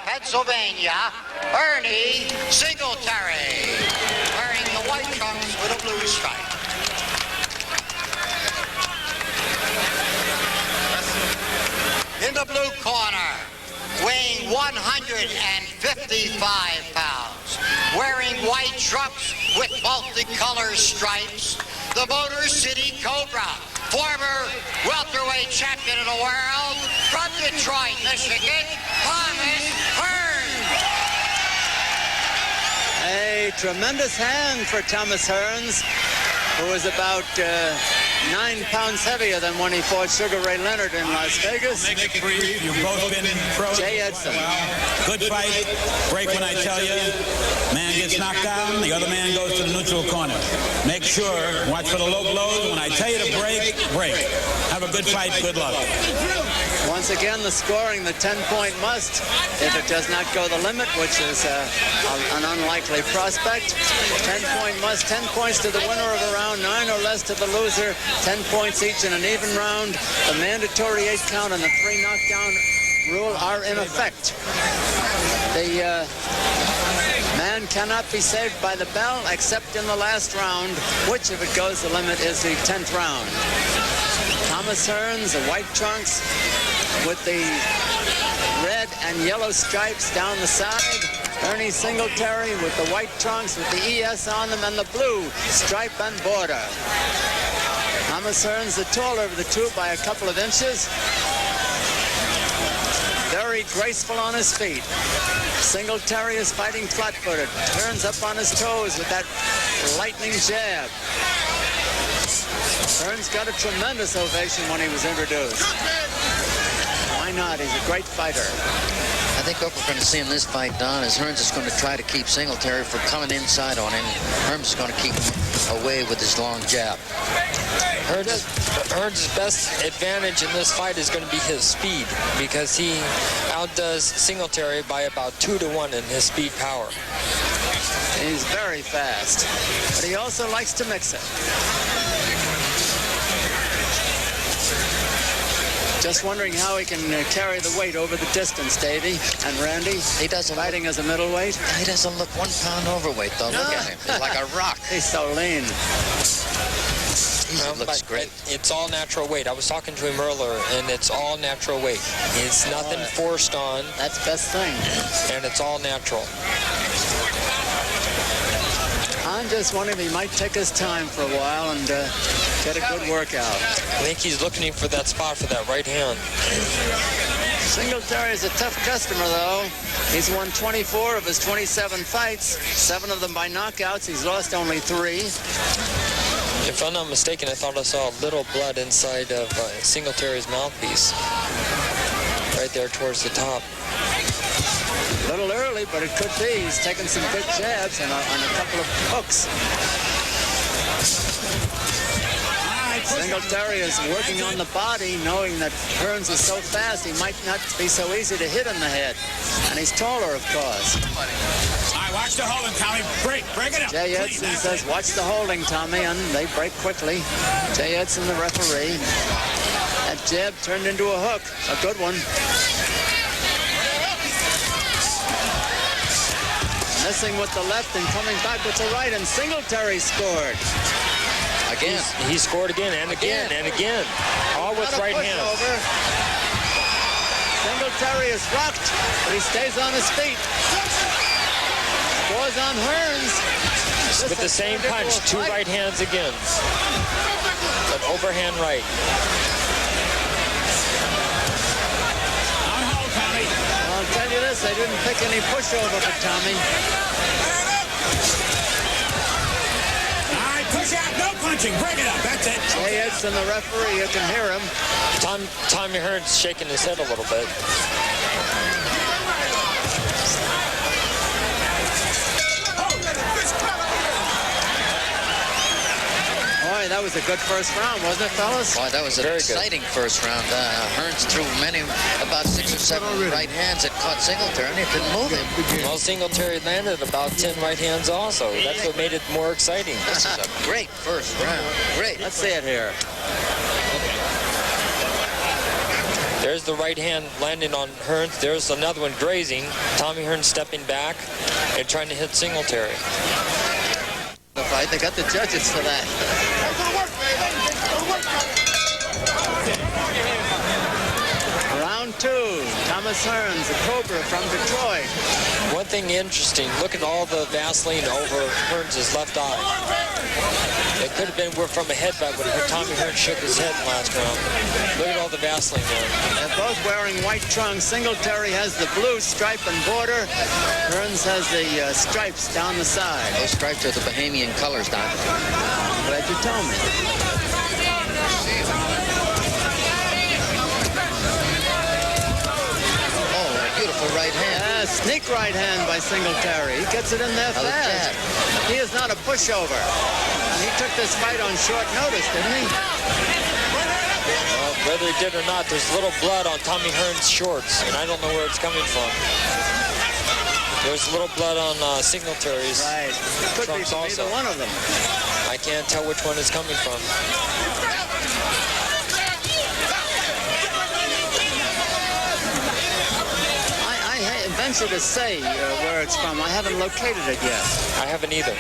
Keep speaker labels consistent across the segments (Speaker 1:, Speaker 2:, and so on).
Speaker 1: Pennsylvania, Ernie Singletary, wearing the white trunks with a blue stripe. In the blue corner, weighing 155 pounds, wearing white trunks with multicolored stripes, the Motor City Cobra, former welterweight champion of the world, from Detroit, Michigan, Thomas Hearns.
Speaker 2: A tremendous hand for Thomas Hearns, who was about 9 pounds heavier than when he fought Sugar Ray Leonard in Las Vegas.
Speaker 3: Make it brief. You've both been pros.
Speaker 2: Jay Edson.
Speaker 3: Good fight. Break when I tell you. Man gets knocked down, the other man goes to the neutral corner. Make sure, watch for the low blows. When I tell you to break, break. Have a good fight. Good luck.
Speaker 2: Once again, the scoring, the 10-point must, if it does not go the limit, which is an unlikely prospect. 10-point must, 10 points to the winner of a round, 9 or less to the loser, 10 points each in an even round. The mandatory 8 count and the 3 knockdown rule are in effect. The man cannot be saved by the bell except in the last round, which, if it goes the limit, is the 10th round. Thomas Hearns, the white trunks with the red and yellow stripes down the side. Ernie Singletary with the white trunks with the ES on them and the blue stripe and border. Thomas Hearns, the taller of the two by a couple of inches. Very graceful on his feet. Singletary is fighting flat-footed. Turns up on his toes with that lightning jab. Hearns got a tremendous ovation when he was introduced. Why not? He's a great fighter.
Speaker 4: I think what we're going to see in this fight, Don, is Hearns is going to try to keep Singletary from coming inside on him. Hearns is going to keep him away with his long jab.
Speaker 5: Hearns' best advantage in this fight is going to be his speed, because he outdoes Singletary by about 2 to 1 in his speed power.
Speaker 2: He's very fast, but he also likes to mix it. Just wondering how he can carry the weight over the distance, Davey and Randy.
Speaker 4: He doesn't
Speaker 2: fighting as a middleweight.
Speaker 4: He doesn't look 1 pound overweight, though. Look at him. He's like a rock.
Speaker 2: He's so lean.
Speaker 4: He looks great.
Speaker 5: It's all natural weight. I was talking to him earlier, and it's all natural weight. It's nothing forced on.
Speaker 2: That's the best thing.
Speaker 5: And it's all natural.
Speaker 2: I'm just wondering if he might take his time for a while and get a good workout.
Speaker 5: I think he's looking for that spot for that right hand.
Speaker 2: Singletary is a tough customer, though. He's won 24 of his 27 fights, 7 of them by knockouts. He's lost only 3.
Speaker 5: If I'm not mistaken, I thought I saw a little blood inside of Singletary's mouthpiece. Right there towards the top.
Speaker 2: A little early, but it could be. He's taken some good jabs and a couple of hooks. Singletary is working on the body, knowing that Hearns is so fast he might not be so easy to hit in the head. And he's taller, of course.
Speaker 3: All right, watch the holding, Tommy. Break it up.
Speaker 2: Jay Edson says, watch the holding, Tommy, and they break quickly. Jay Edson, the referee. That jab turned into a hook, a good one. Missing with the left and coming back with the right, and Singletary scored.
Speaker 4: Again.
Speaker 5: He scored again and again and again. All with right hand.
Speaker 2: Singletary is rocked, but he stays on his feet. Scores on Hearns.
Speaker 5: With the same punch, 2 right hands again. An overhand right.
Speaker 2: I'll tell you this, they didn't pick any pushover for Tommy.
Speaker 3: All right, push out, no punching, break it up, that's it.
Speaker 2: Jay Edson, the referee, you can hear him.
Speaker 5: Tommy Hearns shaking his head a little bit.
Speaker 2: Boy, that was a good first round, wasn't it, fellas?
Speaker 4: Boy, that was an exciting first round. Hearns threw about 6 or 7 right hands that caught Singletary, and it didn't move him.
Speaker 5: Well, Singletary landed about 10 right hands also. That's what made it more exciting.
Speaker 4: This is a great first round. Great.
Speaker 2: Let's see it here.
Speaker 5: There's the right hand landing on Hearns. There's another one grazing. Tommy Hearns stepping back and trying to hit Singletary.
Speaker 2: The fight, they got the judges for that. Round 2, Thomas Hearns, a Cobra from Detroit.
Speaker 5: One thing interesting, look at all the Vaseline over Hearns' left eye. It could have been from a headbutt when Tommy Hearns shook his head last round. Look at all the Vaseline there.
Speaker 2: They're both wearing white trunks. Singletary has the blue stripe and border. Hearns has the stripes down the side.
Speaker 4: Those stripes are the Bahamian colors, Doc.
Speaker 2: Glad you told me.
Speaker 4: Beautiful right hand.
Speaker 2: Sneak right hand by Singletary. He gets it in there fast. He is not a pushover. He took this fight on short notice, didn't he?
Speaker 5: Well, whether he did or not, there's little blood on Tommy Hearns' shorts, and I don't know where it's coming from. There's a little blood on Singletary's
Speaker 2: Could be
Speaker 5: trunks
Speaker 2: from
Speaker 5: also.
Speaker 2: either one of them.
Speaker 5: I can't tell which one it's coming from.
Speaker 2: Venture to say where it's from. I haven't located it yet.
Speaker 5: I haven't either.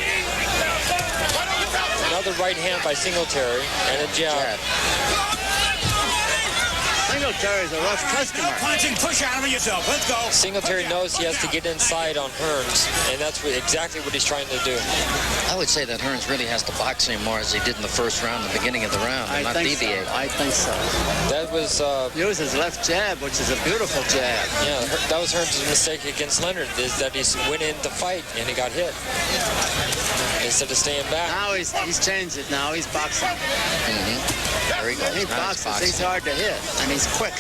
Speaker 5: Another right hand by Singletary and a jab.
Speaker 2: Singletary's a rough customer.
Speaker 3: Punching, push out of it yourself. Let's go.
Speaker 5: Singletary knows he has to get inside on Hearns, and that's exactly what he's trying to do.
Speaker 4: I would say that Hearns really has to box him more as he did in the first round, the beginning of the round, and not deviate.
Speaker 2: I think so.
Speaker 5: That was...
Speaker 2: Use his left jab, which is a beautiful jab.
Speaker 5: Yeah, that was Hearns' mistake against Leonard, is that he went in to fight and he got hit instead of staying back.
Speaker 2: Now he's changed it. Now he's boxing.
Speaker 4: There he goes.
Speaker 2: He boxes. He's hard to hit, and he's quick.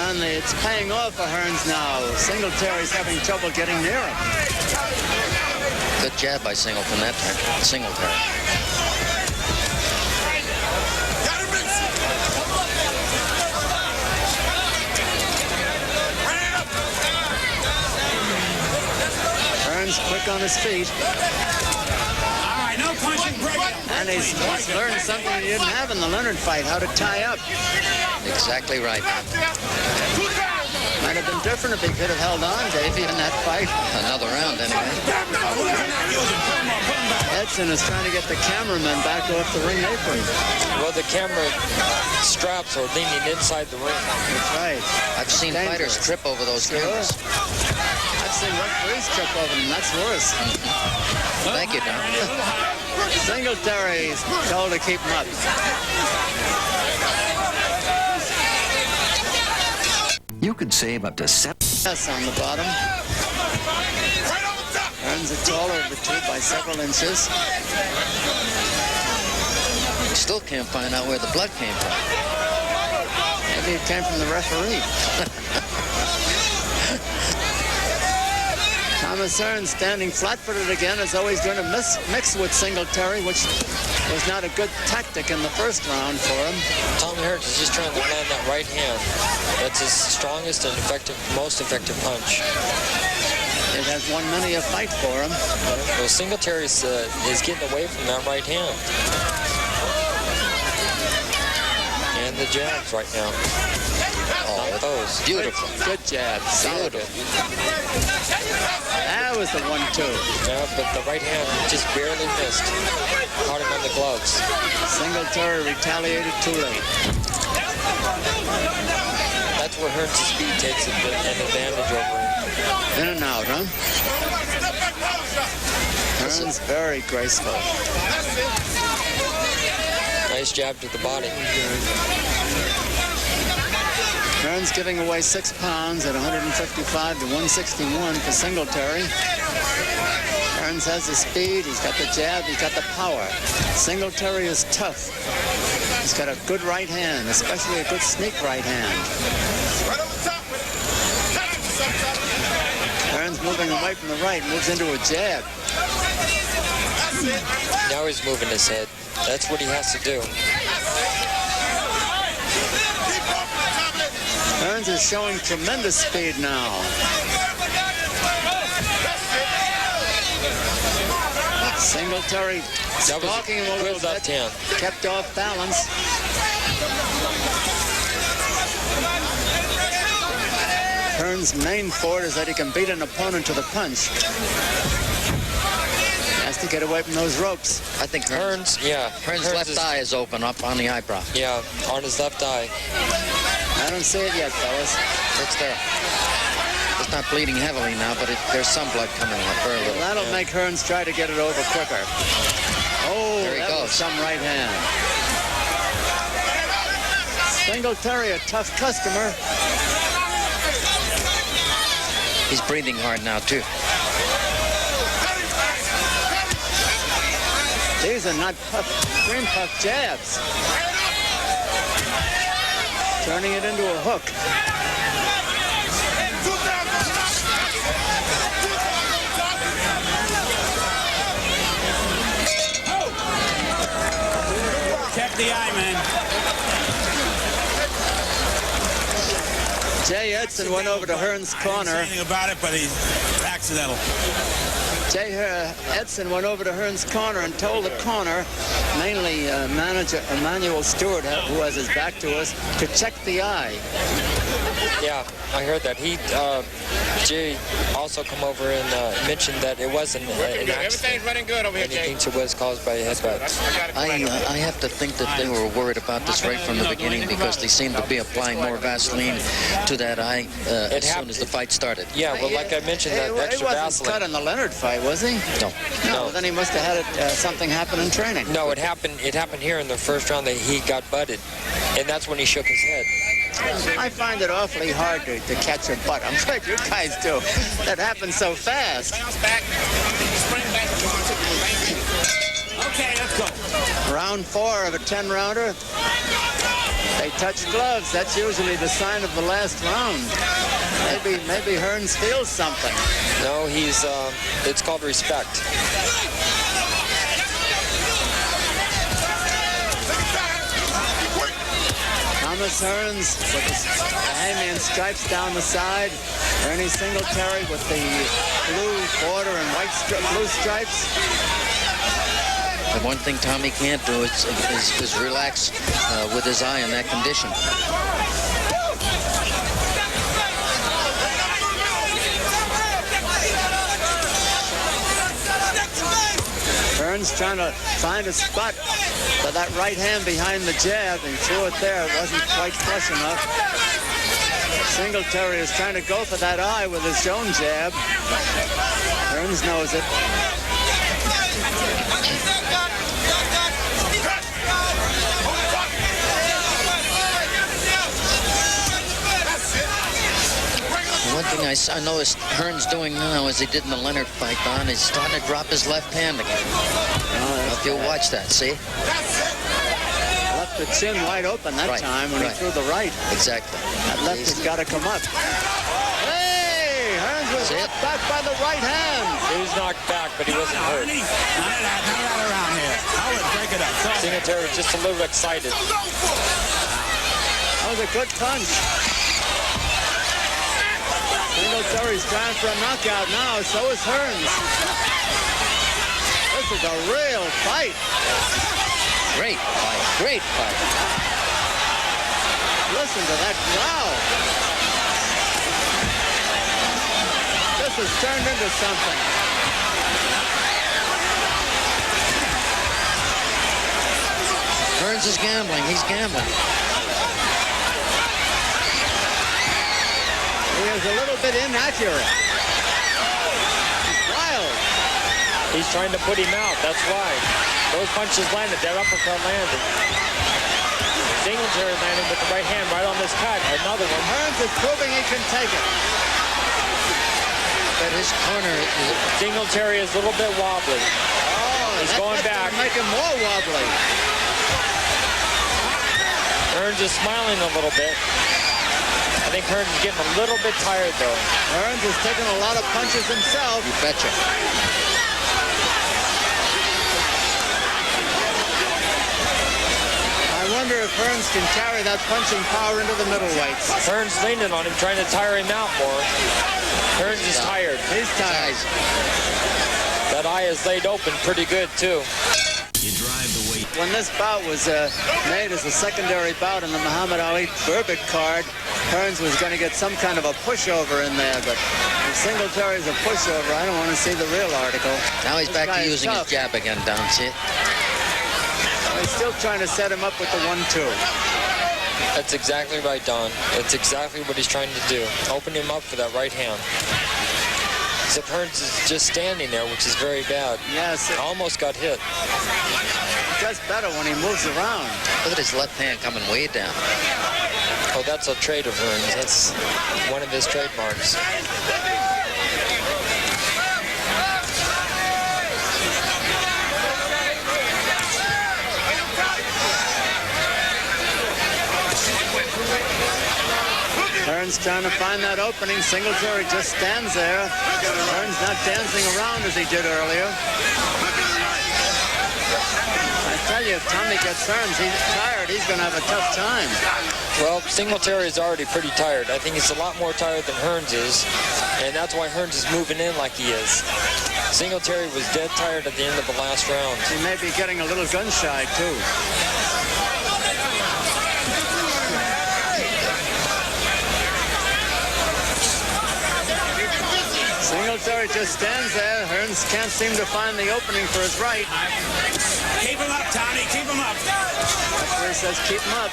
Speaker 2: And it's paying off for Hearns now. Singletary's having trouble getting near him.
Speaker 4: Good jab by Singletary.
Speaker 2: Hearns quick on his feet.
Speaker 3: All right, no punching, break.
Speaker 2: And he's learned something he didn't have in the Leonard fight, how to tie up.
Speaker 4: Exactly right.
Speaker 2: Might have been different if he could have held on, Davey, in that fight.
Speaker 4: Another round, anyway.
Speaker 2: Edson is trying to get the cameraman back off the ring apron.
Speaker 5: Well, the camera straps are leaning inside the ring.
Speaker 2: That's right.
Speaker 4: I've seen fighters trip over those cameras.
Speaker 2: I've seen referees trip over them. That's worse.
Speaker 4: Thank you, Don.
Speaker 2: Singletary's told to keep him up.
Speaker 6: You could save up to 7.
Speaker 2: Yes, on the bottom. Hearns are taller of the two by several inches.
Speaker 4: Still can't find out where the blood came from.
Speaker 2: Maybe it came from the referee. Thomas Hearns standing flat-footed again is always going to mix with Singletary, which was not a good tactic in the first round for him.
Speaker 5: Tommy Hearns is just trying to land that right hand. That's his strongest and most effective punch.
Speaker 2: It has won many a fight for him.
Speaker 5: Well, Singletary is getting away from that right hand. And the jabs right now. Not those.
Speaker 4: Beautiful.
Speaker 2: Good jab. Solid. That was the 1-2.
Speaker 5: Yeah, but the right hand just barely missed. Caught him on the gloves.
Speaker 2: Singletary retaliated too late.
Speaker 5: That's where Hearns' speed takes an advantage over him.
Speaker 2: In and out, huh? Hearns very graceful.
Speaker 5: Nice jab to the body.
Speaker 2: Hearns giving away 6 pounds at 155 to 161 for Singletary. Hearns has the speed, he's got the jab, he's got the power. Singletary is tough. He's got a good right hand, especially a good sneak right hand. Hearns moving away from the right, moves into a jab.
Speaker 5: Now he's moving his head. That's what he has to do.
Speaker 2: Hearns is showing tremendous speed now. Singletary stalking him a little
Speaker 5: left
Speaker 2: bit.
Speaker 5: hand.
Speaker 2: Kept off balance. Hearns' main forte is that he can beat an opponent to the punch. Has to get away from those ropes.
Speaker 4: I think
Speaker 5: Hearns, yeah.
Speaker 4: Hearns' left eye is open up on the eyebrow.
Speaker 5: Yeah, on his left eye.
Speaker 2: I don't see it yet, fellas.
Speaker 4: It's there. It's not bleeding heavily now, but there's some blood coming up very little.
Speaker 2: That'll make Hearns try to get it over quicker. Oh,
Speaker 4: There he
Speaker 2: that
Speaker 4: goes.
Speaker 2: was some right hand. Singletary, a tough customer.
Speaker 4: He's breathing hard now, too.
Speaker 2: These are not cream puff jabs. Turning it into a hook.
Speaker 3: Check the eye, man.
Speaker 2: Jay Edson went over to Hearns'
Speaker 3: I
Speaker 2: corner.
Speaker 3: didn't say anything about it, but he's accidental.
Speaker 2: Jay Edson went over to Hearns' corner and told the corner, mainly manager Emmanuel Stewart, who has his back to us, to check the eye.
Speaker 5: Yeah, I heard that. Jay also come over and mentioned that it wasn't an accident.
Speaker 7: Everything's running good over here,
Speaker 5: And he
Speaker 7: Jay.
Speaker 5: thinks it was caused by a headbutt.
Speaker 4: I have to think that they were worried about this right from the beginning because they seemed to be applying more Vaseline to that eye as soon as the fight started.
Speaker 5: Yeah, well, like I mentioned, that
Speaker 2: He
Speaker 5: extra
Speaker 2: wasn't
Speaker 5: Vaseline.
Speaker 2: cut in the Leonard fight, was he?
Speaker 4: No.
Speaker 2: No. Then he must have had something happen in training.
Speaker 5: No, it happened here in the first round that he got butted. And that's when he shook his head.
Speaker 2: I find it awfully hard to catch a butt. I'm glad you guys do. That happens so fast.
Speaker 3: Okay, let's go.
Speaker 2: Round 4 of a 10-rounder. They touch gloves. That's usually the sign of the last round. Maybe Hearns feels something.
Speaker 5: No, it's called respect.
Speaker 2: Thomas Hearns with the hangman stripes down the side. Ernie Singletary with the blue border and blue stripes.
Speaker 4: The one thing Tommy can't do is relax with his eye in that condition.
Speaker 2: Hearns trying to find a spot for that right hand behind the jab and threw it there. It wasn't quite flush enough. Singletary is trying to go for that eye with his own jab. Hearns knows it.
Speaker 4: One thing I noticed Hearns doing now, as he did in the Leonard fight, Don, is starting to drop his left hand again. If you'll watch that, see?
Speaker 2: Left the chin wide open that time when he threw the right.
Speaker 4: Exactly.
Speaker 2: That left has got to come up. Hey! Hearns was knocked back by the right hand.
Speaker 5: He was knocked back, but he wasn't hurt.
Speaker 3: None of that around here. Howard, break it up.
Speaker 5: Singletary was just a little excited.
Speaker 2: That was a good punch. Singletary's trying for a knockout now, so is Hearns. This is a real fight.
Speaker 4: Great fight. Great fight.
Speaker 2: Listen to that crowd. This has turned into something.
Speaker 4: Hearns is gambling. He's gambling.
Speaker 2: He is a little bit inaccurate. He's wild.
Speaker 5: He's trying to put him out. That's why. Those punches landed. That uppercut landed. Singletary landed with the right hand right on this cut. Another one.
Speaker 2: Hearns is proving he can take it.
Speaker 4: But his corner,
Speaker 5: Singletary is a little bit wobbly.
Speaker 2: Oh,
Speaker 5: He's going back.
Speaker 2: Make him more wobbly.
Speaker 5: Hearns is smiling a little bit. I think Hearns is getting a little bit tired, though.
Speaker 2: Hearns is taking a lot of punches himself.
Speaker 4: you betcha.
Speaker 2: I wonder if Hearns can carry that punching power into the middleweights.
Speaker 5: Hearns leaning on him, trying to tire him out more. Hearns is tired.
Speaker 2: He's tired.
Speaker 5: That eye is laid open pretty good, too.
Speaker 3: You drive the weight.
Speaker 2: When this bout was made as a secondary bout in the Muhammad Ali Berbick card, Hearns was going to get some kind of a pushover in there, but if Singletary's a pushover, I don't want to see the real article.
Speaker 4: Now he's back to using his jab again, Don. See it?
Speaker 2: He's still trying to set him up with the 1-2.
Speaker 5: That's exactly right, Don. It's exactly what he's trying to do. Open him up for that right hand. Except Hearns is just standing there, which is very bad.
Speaker 2: Yes.
Speaker 5: Almost got hit.
Speaker 2: He does better when he moves around.
Speaker 4: Look at his left hand coming way down.
Speaker 5: Oh, that's a trait of Hearns. That's one of his trademarks.
Speaker 2: Hearns trying to find that opening. Singletary just stands there. Hearns not dancing around as he did earlier. I tell you, if Tommy gets Hearns, he's tired. He's going to have a tough time.
Speaker 5: Well, Singletary is already pretty tired. I think he's a lot more tired than Hearns is, and that's why Hearns is moving in like he is. Singletary was dead tired at the end of the last round.
Speaker 2: He may be getting a little gun-shy, too. Singletary just stands there. Hearns can't seem to find the opening for his right.
Speaker 3: Keep him up, Tommy. Keep him up.
Speaker 2: Referee says keep him up.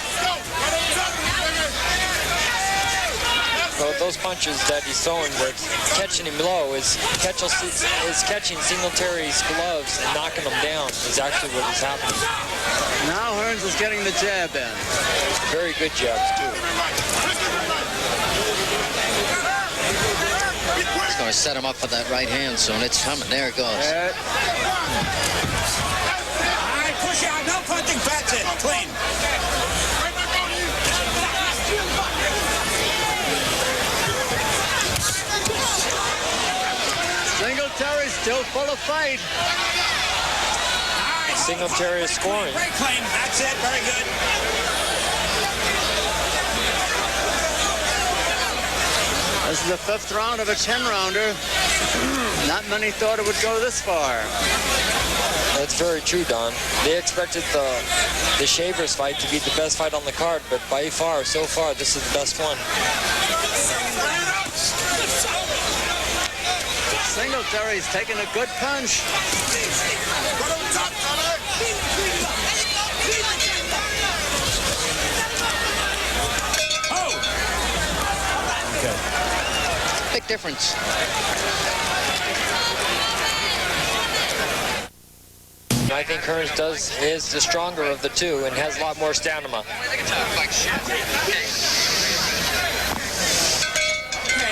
Speaker 5: Well, those punches that he's throwing, that's catching him low, is catching Singletary's gloves and knocking him down is actually what is happening.
Speaker 2: Now Hearns is getting the jab in.
Speaker 5: Very good jabs, too.
Speaker 4: He's going to set him up for that right hand soon. It's coming. There it goes.
Speaker 3: All right, push out. No punching. That's it. Clean.
Speaker 2: Singletary's still full of fight.
Speaker 3: All right.
Speaker 5: Singletary is scoring.
Speaker 3: Very clean. That's it. Very good.
Speaker 2: This is the 5th round of a 10-rounder. Not many thought it would go this far.
Speaker 5: That's very true, Don. They expected the Shavers fight to be the best fight on the card, but by far, so far, this is the best one.
Speaker 2: Singletary's taking a good punch.
Speaker 4: Big difference.
Speaker 5: I think Hearns is the stronger of the two and has a lot more stamina.
Speaker 3: Okay,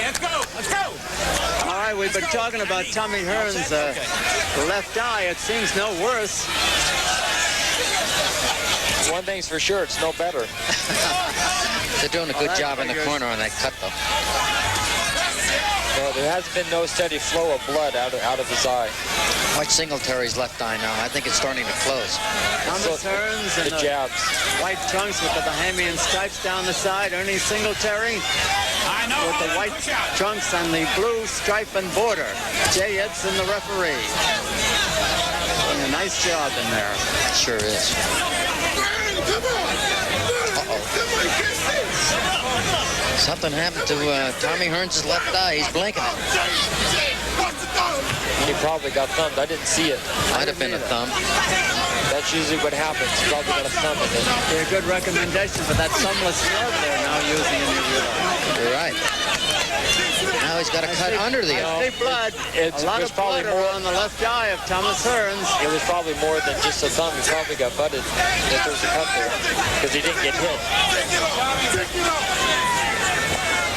Speaker 3: let's go. Let's go.
Speaker 2: All right, we've been talking about Tommy Hearns' left eye. It seems no worse.
Speaker 5: One thing's for sure, it's no better.
Speaker 4: They're doing a good job in the corner on that cut, though.
Speaker 5: No, there hasn't been no steady flow of blood out of his eye.
Speaker 4: Watch Singletary's left eye now. I think it's starting to close.
Speaker 2: Thomas Hearns and
Speaker 5: the jabs.
Speaker 2: White trunks with the Bahamian stripes down the side. Ernie Singletary
Speaker 3: I know.
Speaker 2: with the white trunks and the blue stripe and border. Jay Edson, the referee. Doing a nice job in there.
Speaker 4: Sure is. Something happened to Tommy Hearns' left eye. He's blinking it.
Speaker 5: He probably got thumbed. I didn't see it.
Speaker 4: Might have been a thumb.
Speaker 5: That's usually what happens. He probably got a thumb in it.
Speaker 2: Be a good recommendation for that thumbless glove they're now using in New York.
Speaker 4: You're right. Now he's got to cut under the eye.
Speaker 2: Big blood. A lot of blood around the left eye of Thomas Hearns.
Speaker 5: It was probably more than just a thumb. He probably got butted if there was a cut there because he didn't get hit.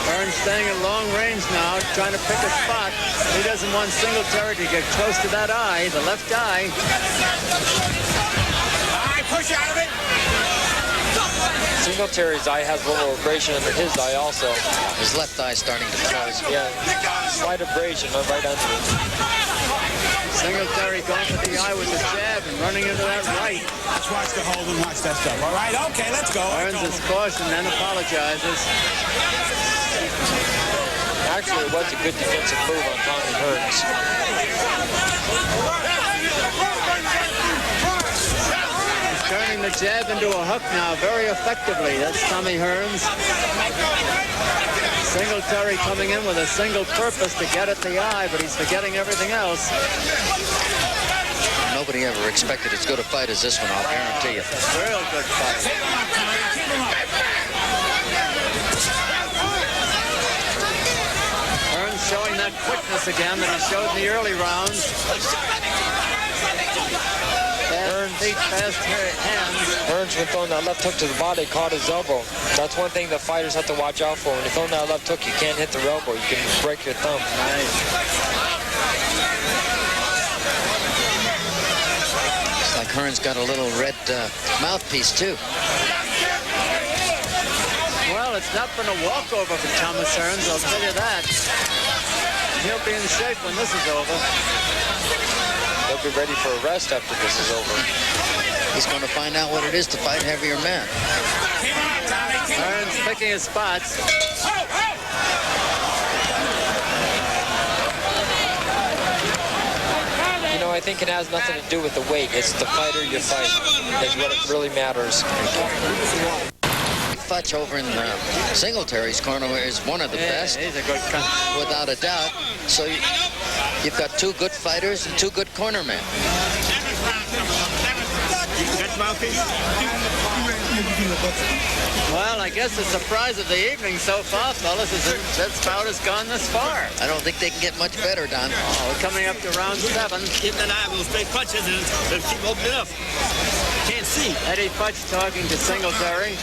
Speaker 2: Hearns staying at long range now, trying to pick a spot. He doesn't want Singletary to get close to that eye, the left eye.
Speaker 3: All right, push out of it.
Speaker 5: Singletary's eye has a little abrasion under his eye also.
Speaker 4: His left eye starting to close.
Speaker 5: Yeah, slight abrasion right under it.
Speaker 2: Singletary going for the eye with the jab and running into that right.
Speaker 3: Let's watch the hold and watch that stuff. All right, okay, let's go.
Speaker 2: Hearns is cautioned and apologizes.
Speaker 5: Actually, it was a good defensive move on Tommy Hearns.
Speaker 2: He's turning the jab into a hook now very effectively. That's Tommy Hearns. Singletary coming in with a single purpose to get at the eye, but he's forgetting everything else.
Speaker 4: Nobody ever expected as good a fight as this one, I'll guarantee you.
Speaker 2: Real good fight. Hearns showing that quickness again that he showed in the early rounds. Fast feet, fast hands.
Speaker 5: Hearns, when throwing that left hook to the body, caught his elbow. That's one thing that fighters have to watch out for. When you're throwing that left hook, you can't hit the elbow. You can break your thumb.
Speaker 2: Nice.
Speaker 4: It's like Hearns got a little red mouthpiece, too.
Speaker 2: Well, it's not been a walkover for Thomas Hearns, I'll tell you that. He'll be in shape when this is over.
Speaker 5: He'll be ready for a rest after this is over.
Speaker 4: He's going to find out what it is to fight heavier men.
Speaker 2: Hearns picking his spots.
Speaker 5: You know, I think it has nothing to do with the weight. It's the fighter you fight. That's what it really matters.
Speaker 4: Futch over in Singletary's corner is one of the best.
Speaker 2: He's a good country.
Speaker 4: Without a doubt. So you've got two good fighters and two good cornermen.
Speaker 2: Well, I guess the surprise of the evening so far, fellas, is that bout has gone this far.
Speaker 4: I don't think they can get much better, Don.
Speaker 2: Oh, we're coming up to round 7.
Speaker 7: Keep an eye on those straight punches and keep opening up. Can't see.
Speaker 2: Eddie Futch talking to Singletary.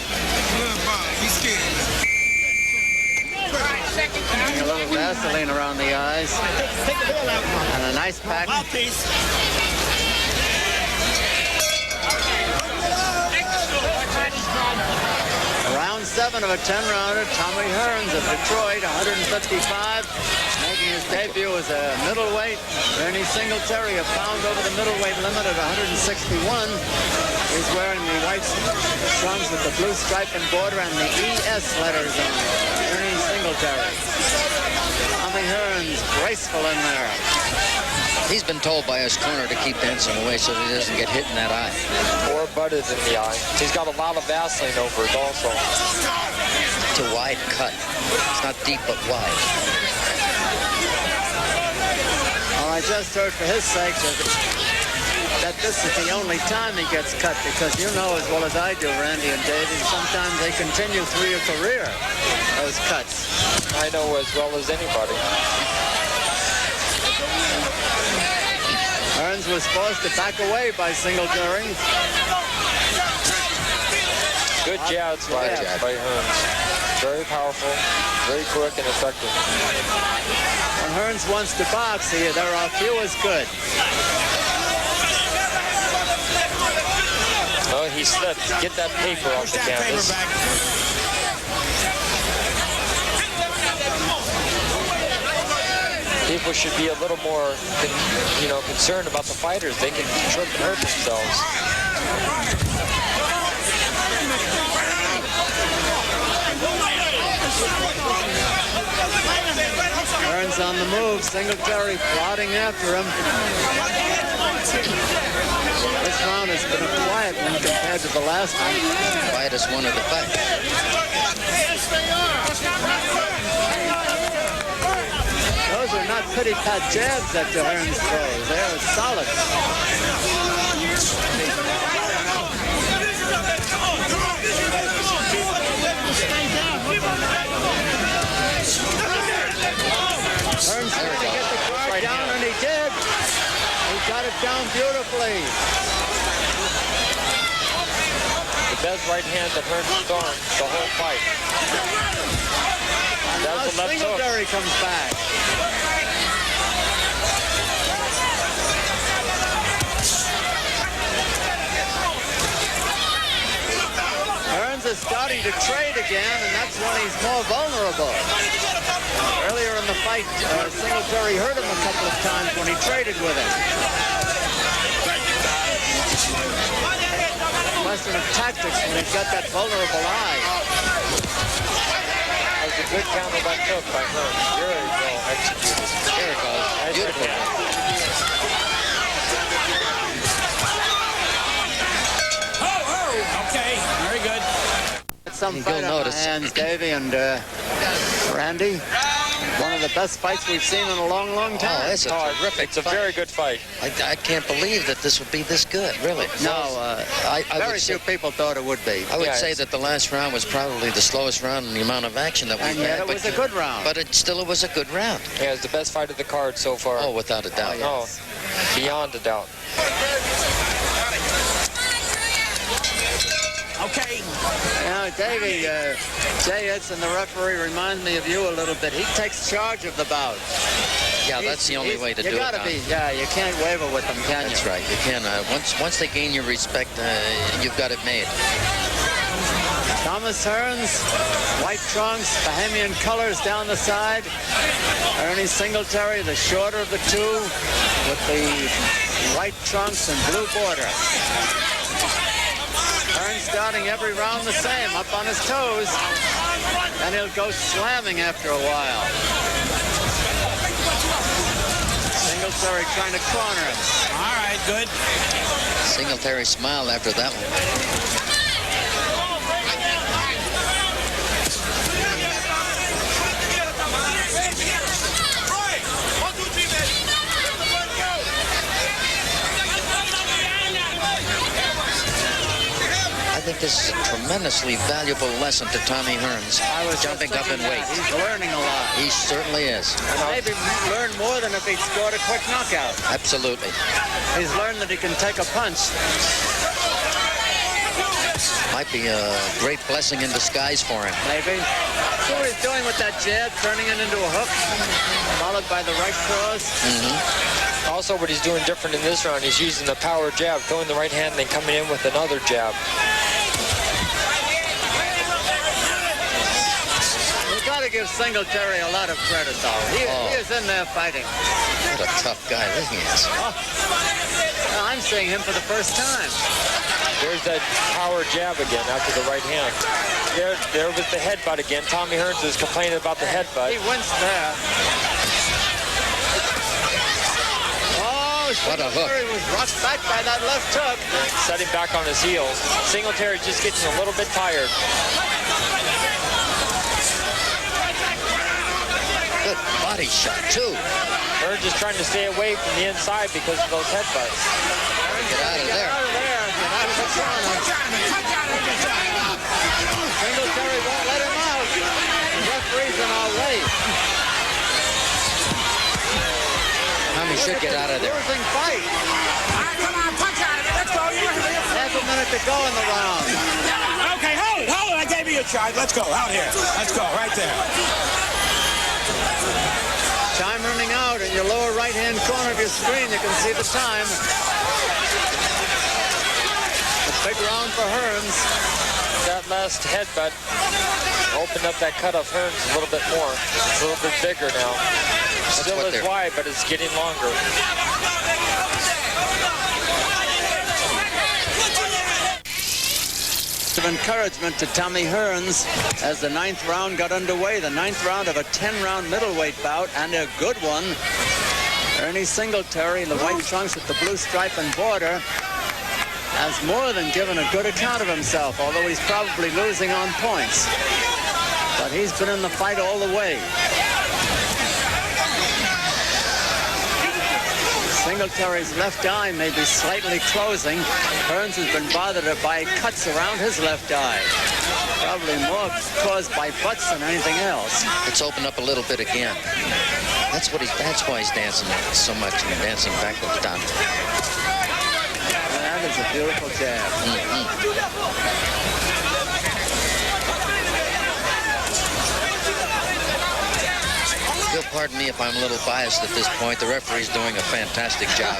Speaker 2: A little Vaseline around the eyes. And a nice pack. Round 7 of a 10-rounder. Tommy Hearns of Detroit, 155. Making his debut as a middleweight. Ernie Singletary, a pound over the middleweight limit at 161. He's wearing the white trunks with the blue stripe and border and the ES letters on Ernie Singletary. Tommy Hearns, graceful in there.
Speaker 4: He's been told by his corner to keep dancing away so that he doesn't get hit in that eye.
Speaker 5: Or butted in the eye. He's got a lot of Vaseline over it also.
Speaker 4: It's a wide cut. It's not deep, but wide.
Speaker 2: Well, I just heard for his sake that this is the only time he gets cut, because you know as well as I do, Randy and Davey, sometimes they continue through your career, those cuts.
Speaker 5: I know as well as anybody.
Speaker 2: Hearns was forced to back away by Singletary.
Speaker 5: Good jabs by Hearns. Very powerful, very quick and effective.
Speaker 2: When Hearns wants to box, there are few as good.
Speaker 5: Oh, he slipped. Get that paper off the canvas. People should be a little more, concerned about the fighters. They can trip and hurt themselves.
Speaker 2: Hearns on the move. Singletary plodding after him. This round has been a quiet one compared to the last one.
Speaker 4: Quietest one of the fight.
Speaker 2: Those are not pity-pat jabs that Hearns throws. They're solid. Hearns trying to get the guard down, and he did. He got it down beautifully.
Speaker 5: The best right hand that Hearns has thrown the whole fight.
Speaker 2: And
Speaker 5: that was
Speaker 2: now
Speaker 5: the left
Speaker 2: Singletary
Speaker 5: hook.
Speaker 2: comes back. Hearns is starting to trade again, and that's when he's more vulnerable. Earlier in the fight, Singletary hurt him a couple of times when he traded with him. Question of tactics when he's got that vulnerable eye.
Speaker 5: As the a good counter by Cook by Hearns. Very well executed.
Speaker 4: There it goes. Beautiful.
Speaker 3: Okay, very good.
Speaker 2: Some
Speaker 4: You'll
Speaker 2: fight on my
Speaker 4: notice.
Speaker 2: hands, Davey and Randy. One of the best fights we've seen in a long, long time.
Speaker 4: Oh, it's a terrific
Speaker 5: It's a
Speaker 4: fight.
Speaker 5: very good fight.
Speaker 4: I can't believe that this would be this good, really. I
Speaker 2: Very
Speaker 4: would
Speaker 2: few
Speaker 4: say,
Speaker 2: people thought it would be.
Speaker 4: I would
Speaker 5: Yeah,
Speaker 4: say
Speaker 5: it's-
Speaker 4: that the last round was probably the slowest round in the amount of action that we've
Speaker 2: And yet
Speaker 4: had.
Speaker 2: it was a good round.
Speaker 4: But it was a good round.
Speaker 5: Yeah, it's the best fight of the card so far.
Speaker 4: Oh, without a doubt.
Speaker 5: Oh, beyond a doubt.
Speaker 3: Okay.
Speaker 2: Davey, Jay Edson, the referee, reminds me of you a little bit. He takes charge of the bout.
Speaker 4: Yeah, that's the only way to do it.
Speaker 2: You gotta be, you can't waver with them, can you?
Speaker 4: That's right. You can. Once they gain your respect, you've got it made.
Speaker 2: Thomas Hearns, white trunks, Bahamian colors down the side. Ernie Singletary, the shorter of the two, with the white trunks and blue border. Hearns starting every round the same, up on his toes. And he'll go slamming after a while. Singletary trying to corner him.
Speaker 3: All right, good.
Speaker 4: Singletary smiled after that one. I think this is a tremendously valuable lesson to Tommy Hearns.
Speaker 2: I was
Speaker 4: jumping up in weight.
Speaker 2: He's learning a lot.
Speaker 4: He certainly is.
Speaker 2: Maybe learn more than if he'd scored a quick knockout.
Speaker 4: Absolutely.
Speaker 2: He's learned that he can take a punch.
Speaker 4: Might be a great blessing in disguise for him.
Speaker 2: Maybe. See what he's doing with that jab, turning it into a hook, followed by the right cross.
Speaker 5: Also, what he's doing different in this round, he's using the power jab, throwing the right hand, and then coming in with another jab.
Speaker 2: We've got to give Singletary a lot of credit, though. He is in there fighting.
Speaker 4: What a tough guy he is.
Speaker 2: Well, I'm seeing him for the first time.
Speaker 5: There's that power jab again after the right hand. There was the headbutt again. Tommy Hearns is complaining about the headbutt.
Speaker 2: He winced there.
Speaker 4: What a hook.
Speaker 2: Singletary was rocked back by that left hook.
Speaker 5: Set him back on his heels. Singletary just getting a little bit tired.
Speaker 4: Good body shot, too.
Speaker 5: Hearns is trying to stay away from the inside because of those headbutts.
Speaker 4: Get out of there.
Speaker 2: Get out of the corner. Singletary won't let him out. The referee's in our way.
Speaker 4: Tommy should get out of there.
Speaker 2: Losing fight.
Speaker 3: Come on, punch out of it. Let's go.
Speaker 2: Half a minute to go in the round.
Speaker 3: Okay, hold it. I gave you a charge. Let's go. Out here. Let's go. Right there.
Speaker 2: Time running out in your lower right-hand corner of your screen. You can see the time. A big round for Hearns.
Speaker 5: That last headbutt opened up that cut of Hearns a little bit more. It's a little bit bigger now. Still
Speaker 4: what
Speaker 5: is
Speaker 4: they're-
Speaker 5: wide, but it's getting longer.
Speaker 2: Of encouragement to Tommy Hearns as the 9th round got underway. The 9th round of a 10-round middleweight bout, and a good one. Ernie Singletary in the white trunks with the blue stripe and border has more than given a good account of himself, although he's probably losing on points. But he's been in the fight all the way. Singletary's left eye may be slightly closing. Hearns has been bothered by cuts around his left eye. Probably more caused by butts than anything else.
Speaker 4: It's opened up a little bit again. That's why he's dancing so much and dancing backwards down.
Speaker 2: That is a beautiful jab.
Speaker 4: You'll pardon me if I'm a little biased at this point. The referee's doing a fantastic job.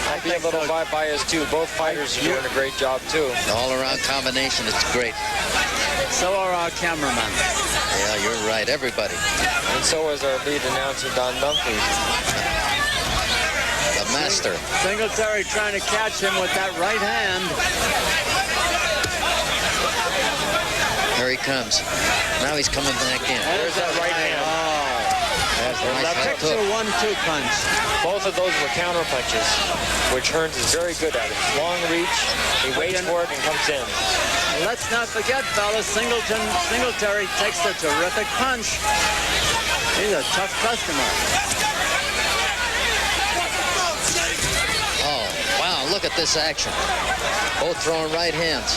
Speaker 5: I'd be a little biased too. Both fighters are doing a great job too.
Speaker 4: All-around combination, it's great.
Speaker 2: So are our cameramen.
Speaker 4: Yeah, you're right, everybody.
Speaker 5: And so is our lead announcer, Don Dumfries.
Speaker 4: The master.
Speaker 2: Singletary trying to catch him with that right hand.
Speaker 4: Here he comes. Now he's coming back in.
Speaker 5: There's that right hand.
Speaker 4: That's a nice left
Speaker 2: Picture
Speaker 4: hook.
Speaker 2: 1-2 punch.
Speaker 5: Both of those were counter punches, which Hearns is very good at. It's long reach. He waits for it and comes in.
Speaker 2: Let's not forget, fellas, Singletary takes a terrific punch. He's a tough customer.
Speaker 4: Oh, wow, look at this action. Both throwing right hands.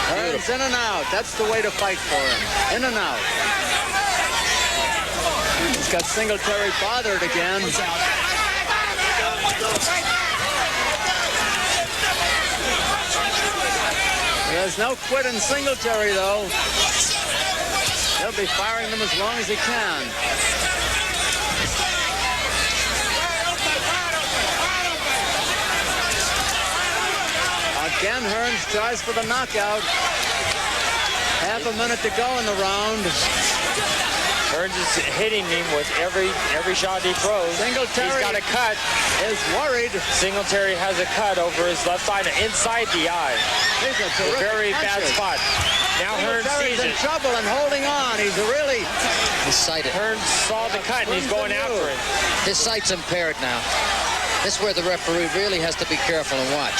Speaker 2: Hearns in and out. That's the way to fight for him. In and out. He's got Singletary bothered again. There's no quit in Singletary, though. He'll be firing them as long as he can. Again, Hearns tries for the knockout. Half a minute to go in the round.
Speaker 5: Hearns is hitting him with every shot he throws.
Speaker 2: Singletary
Speaker 5: He's got a cut.
Speaker 2: Is worried.
Speaker 5: Singletary has a cut over his left side inside the eye.
Speaker 2: These are
Speaker 5: A
Speaker 2: terrific
Speaker 5: very bad
Speaker 2: punches.
Speaker 5: spot. Now Hearns
Speaker 2: Singletary's
Speaker 5: sees
Speaker 2: in
Speaker 5: it.
Speaker 2: trouble and holding on. He's really...
Speaker 4: His sight,
Speaker 5: Hearns saw the cut and he's going after him.
Speaker 4: his sight's impaired now. This is where the referee really has to be careful and watch.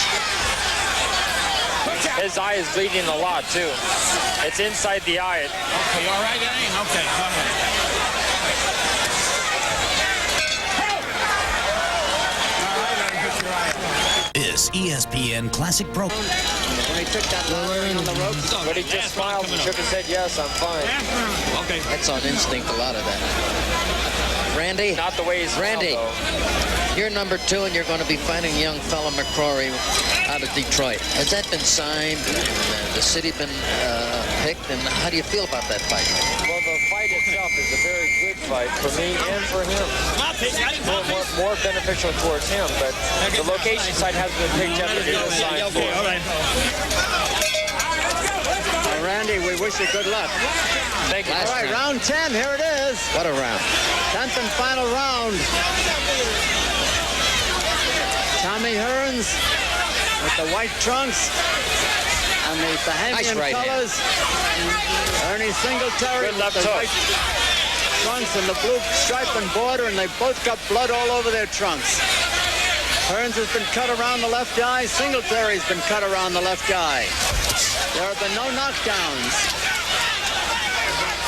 Speaker 5: His eye is bleeding a lot, too. It's inside the eye.
Speaker 3: Okay, you all right, Ernie? Okay, all right.
Speaker 8: Is ESPN Classic Pro.
Speaker 2: When he took that line on the ropes.
Speaker 5: But he just smiled and shook his head, yes, I'm fine.
Speaker 3: Okay.
Speaker 4: That's on instinct, a lot of that. Randy?
Speaker 5: Not the way he's
Speaker 4: Randy, you're number 2, and you're going to be fighting young fella McCrory out of Detroit. Has that been signed? The city been picked? And how do you feel about that fight?
Speaker 5: Well, the fight itself is a very good fight for me and for him. More beneficial towards him, but the location site hasn't been picked up and it is signed for.
Speaker 2: Randy, we wish you good luck.
Speaker 5: Thank you.
Speaker 2: All right, round 10, here it is.
Speaker 4: What a round.
Speaker 2: 10th and final round. Tommy Hearns with the white trunks and the Bahamian
Speaker 4: Nice right
Speaker 2: colors. Ernie Singletary
Speaker 5: Good left
Speaker 2: with the
Speaker 5: hook.
Speaker 2: white trunks and the blue stripe and border, and they both got blood all over their trunks. Hearns has been cut around the left eye. Singletary's been cut around the left eye. There have been no knockdowns.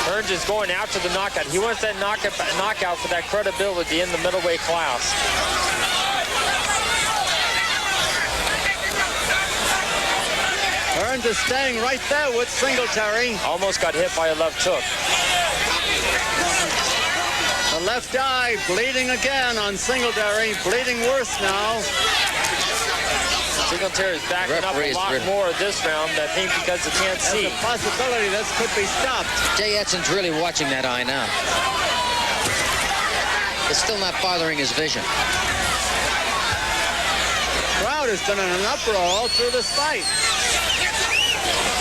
Speaker 5: Hearns is going after the knockout. He wants that knockout for that credibility in the middleweight class.
Speaker 2: Hearns is staying right there with Singletary.
Speaker 5: Almost got hit by a left hook.
Speaker 2: The left eye bleeding again on Singletary. Bleeding worse now.
Speaker 5: Singletary is backing up a lot more this round, I think, because he can't see.
Speaker 2: There's a possibility this could be stopped.
Speaker 4: Jay Edson's really watching that eye now. It's still not bothering his vision.
Speaker 2: The crowd has been in an uproar all through this fight.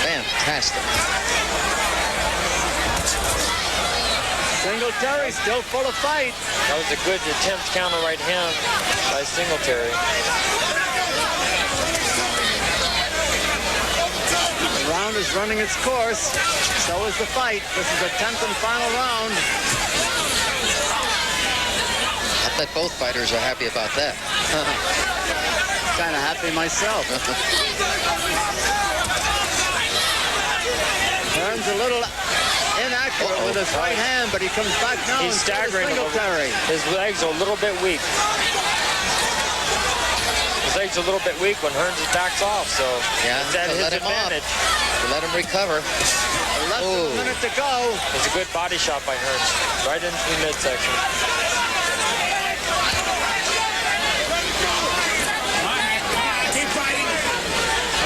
Speaker 4: Fantastic.
Speaker 2: Singletary still full of fight.
Speaker 5: That was a good attempt counter right hand by Singletary.
Speaker 2: The round is running its course. So is the fight. This is the 10th and final round.
Speaker 4: I bet both fighters are happy about that.
Speaker 2: Kind of happy myself. Hearns a little inaccurate with his right hand, but he comes back now.
Speaker 5: He's staggering.
Speaker 2: Singletary.
Speaker 5: His legs are a little bit weak. His legs are a little bit weak when Hearns backs off, so
Speaker 4: Yeah,
Speaker 5: it's at his
Speaker 4: let him
Speaker 5: advantage.
Speaker 4: off. Let him recover.
Speaker 2: Less than a minute to go.
Speaker 5: It's a good body shot by Hearns, right into the midsection.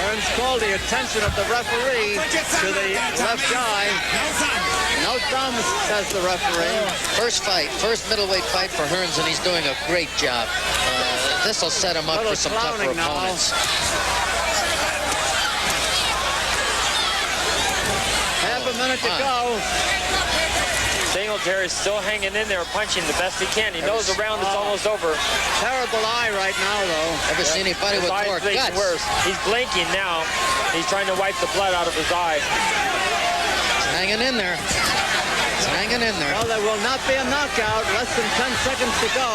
Speaker 2: Hearns called the attention of the referee to the left eye. No thumbs, says the referee.
Speaker 4: First middleweight fight for Hearns, and he's doing a great job. This will set him up for some tougher opponents.
Speaker 2: Half a minute to go.
Speaker 5: Singletary's still hanging in there, punching the best he can. He knows the round is almost over.
Speaker 2: Terrible eye right now, though.
Speaker 4: Ever seen anybody with more
Speaker 5: His eye's
Speaker 4: guts?
Speaker 5: worse. He's blinking now. He's trying to wipe the blood out of his eye.
Speaker 4: hanging in there. It's hanging in there.
Speaker 2: Well, there will not be a knockout. Less than 10 seconds to go.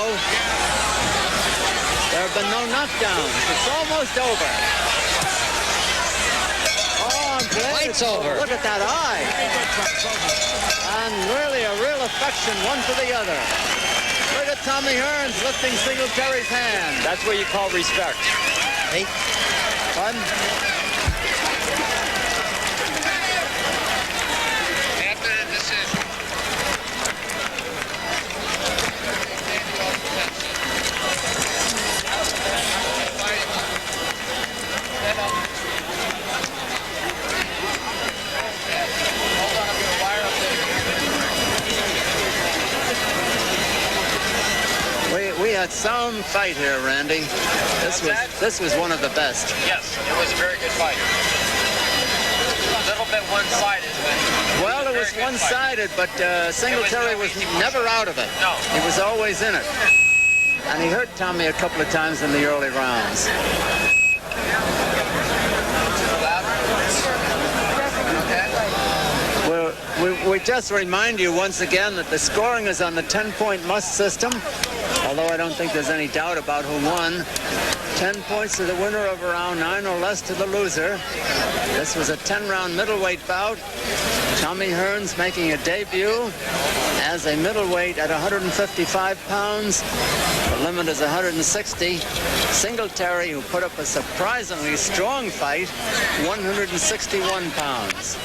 Speaker 2: There have been no knockdowns. It's almost over. Oh,
Speaker 4: Fight's over.
Speaker 2: Look at that eye. And really a real affection, one for the other. Look at Tommy Hearns lifting Singletary's hand.
Speaker 5: That's what you call respect.
Speaker 4: Hey,
Speaker 2: Fun.
Speaker 1: After the decision.
Speaker 2: We had some fight here, Randy. This was one of the best.
Speaker 5: Yes, it was a very good fight. A little bit one-sided, but...
Speaker 2: Well, it was one-sided, but Singletary was never out of it.
Speaker 5: No.
Speaker 2: He was always in it. And he hurt Tommy a couple of times in the early rounds. We just remind you once again that the scoring is on the 10-point must system, although I don't think there's any doubt about who won. 10 points to the winner of round 9 or less to the loser. This was a 10-round middleweight bout. Tommy Hearns making a debut as a middleweight at 155 pounds. The limit is 160. Singletary, who put up a surprisingly strong fight, 161 pounds.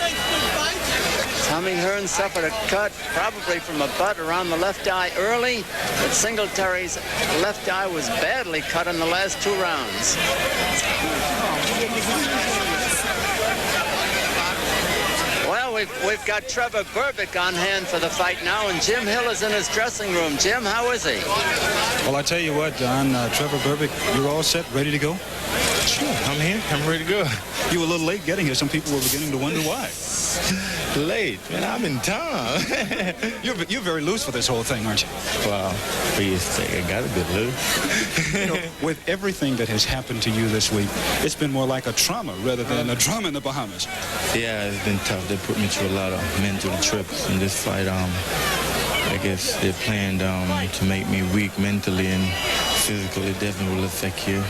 Speaker 2: Tommy Hearns suffered a cut, probably from a butt around the left eye early, but Singletary's left eye was badly cut in the last 2 rounds. Well, we've got Trevor Berbick on hand for the fight now, and Jim Hill is in his dressing room. Jim, how is he?
Speaker 9: Well, I tell you what, Don, Trevor Berbick, you're all set, ready to go?
Speaker 10: Sure, I'm here. I'm ready to go.
Speaker 9: You were a little late getting here. Some people were beginning to wonder why.
Speaker 10: Late? Man, I'm in town.
Speaker 9: You're very loose for this whole thing, aren't you?
Speaker 10: Well, for your sake, I got a good loose.
Speaker 9: You know, with everything that has happened to you this week, it's been more like a trauma rather than a drama in the Bahamas.
Speaker 10: Yeah, it's been tough. They put me through a lot of mental trips in this fight. I guess they planned to make me weak mentally and physically. It definitely will affect you.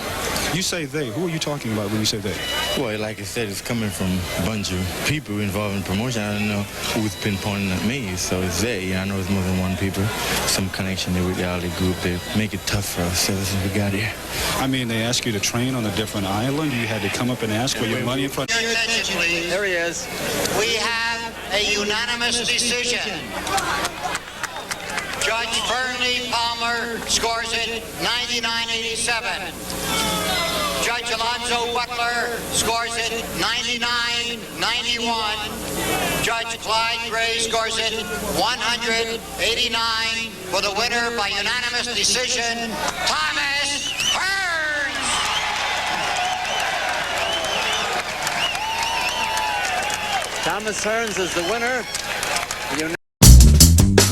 Speaker 9: You say they. Who are you talking about when you say they?
Speaker 10: Well, like I said, it's coming from a bunch of people involved in promotion. I don't know who's pinpointing at me, so it's they. I know it's more than one people. Some connection there with the Ali group. They make it tough for us ever since we got here.
Speaker 9: I mean, they asked you to train on a different island. You had to come up and ask for your money in front.
Speaker 1: Your attention, please.
Speaker 2: There he is.
Speaker 1: We have a unanimous decision. Judge Ernie Palmer scores it 99-87. Judge Alonzo Butler scores it 99-91. Judge Clyde Gray scores it 189 for the winner by unanimous decision, Thomas Hearns.
Speaker 2: Thomas Hearns is the winner.